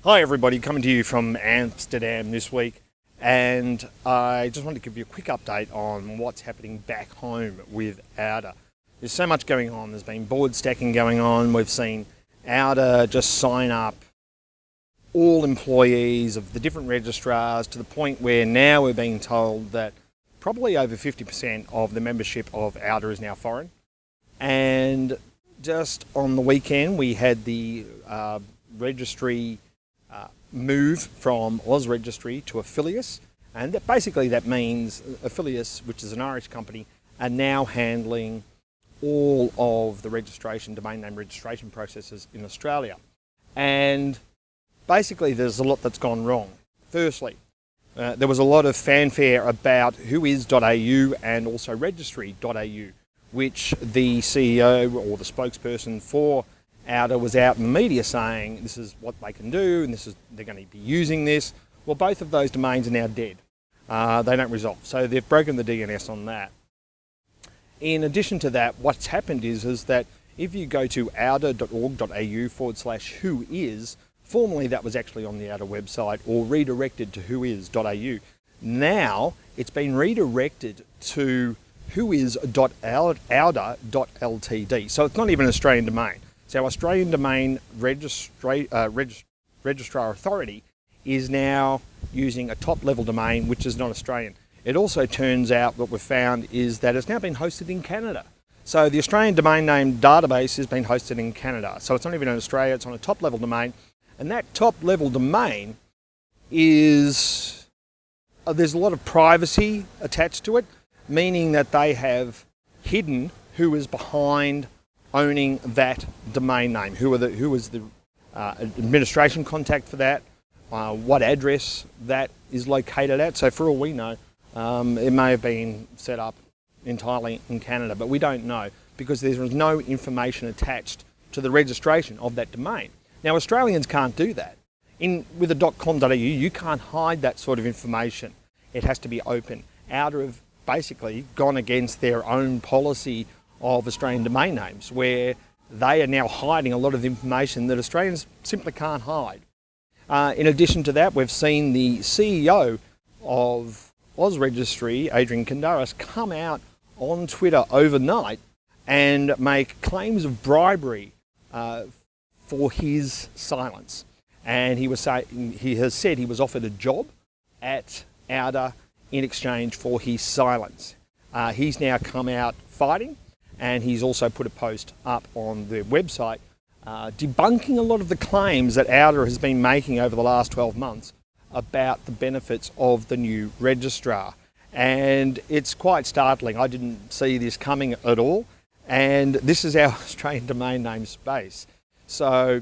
Hi everybody, coming to you from Amsterdam this week, and I just wanted to give you a quick update on what's happening back home with auDA. There's so much going on. There's been board stacking going on. We've seen auDA just sign up all employees of the different registrars to the point where now we're being told that probably over 50% of the membership of auDA is now foreign. And just on the weekend we had the registry move from registry to Affilius, and that means Affilius, which is an Irish company, are now handling all of the domain name registration processes in Australia. And basically there's a lot that's gone wrong. Firstly, there was a lot of fanfare about who is .au and also registry.au, which the CEO or the spokesperson for auDA was out in the media saying this is what they can do and they're going to be using this. Well, both of those domains are now dead. They don't resolve. So they've broken the DNS on that. In addition to that, what's happened is that if you go to auda.org.au/whois, formerly that was actually on the auDA website or redirected to whois.au. Now it's been redirected to whois.auda.ltd. So it's not even an Australian domain. So Australian Domain Registrar Authority is now using a top-level domain which is not Australian. It also turns out what we've found is that it's now been hosted in Canada. So the Australian domain name database has been hosted in Canada. So it's not even in Australia, it's on a top-level domain. And that top-level domain is, there's a lot of privacy attached to it, meaning that they have hidden who is behind owning that domain name, who is the administration contact for that, what address that is located at. So for all we know, it may have been set up entirely in Canada, but we don't know because there is no information attached to the registration of that domain. Now Australians can't do that. With a .com.au, you can't hide that sort of information. It has to be open. auDA have basically gone against their own policy of Australian domain names, where they are now hiding a lot of information that Australians simply can't hide. In addition to that, we've seen the CEO of Registry, Adrian Kandaras, come out on Twitter overnight and make claims of bribery for his silence. And he has said he was offered a job at auDA in exchange for his silence. He's now come out fighting, and he's also put a post up on their website debunking a lot of the claims that auDA has been making over the last 12 months about the benefits of the new registrar. And it's quite startling. I didn't see this coming at all. And this is our Australian domain name space. So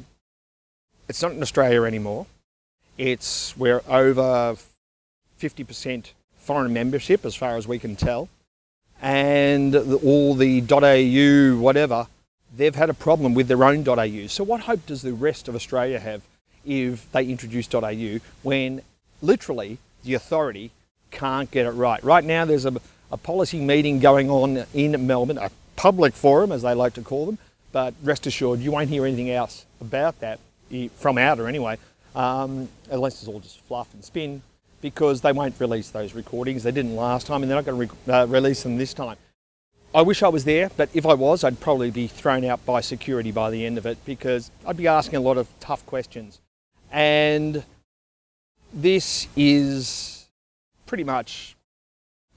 it's not in Australia anymore. We're over 50% foreign membership as far as we can tell. And all the .au, whatever, they've had a problem with their own .au. So what hope does the rest of Australia have if they introduce .au when literally the authority can't get it right? Right now there's a policy meeting going on in Melbourne, a public forum as they like to call them, but rest assured you won't hear anything else about that from auDA anyway, unless it's all just fluff and spin, because they won't release those recordings. They didn't last time and they're not going to release them this time. I wish I was there, but if I was, I'd probably be thrown out by security by the end of it because I'd be asking a lot of tough questions. And this is pretty much,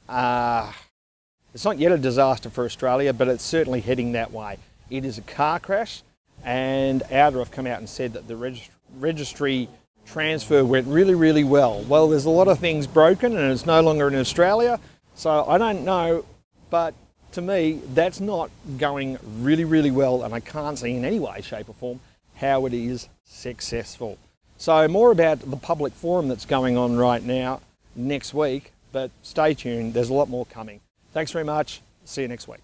it's not yet a disaster for Australia, but it's certainly heading that way. It is a car crash, and auDA have come out and said that the registry transfer went really, really well. Well, there's a lot of things broken and it's no longer in Australia, so I don't know, but to me, that's not going really, really well, and I can't see in any way, shape or form how it is successful. So more about the public forum that's going on right now next week, but stay tuned, there's a lot more coming. Thanks very much, see you next week.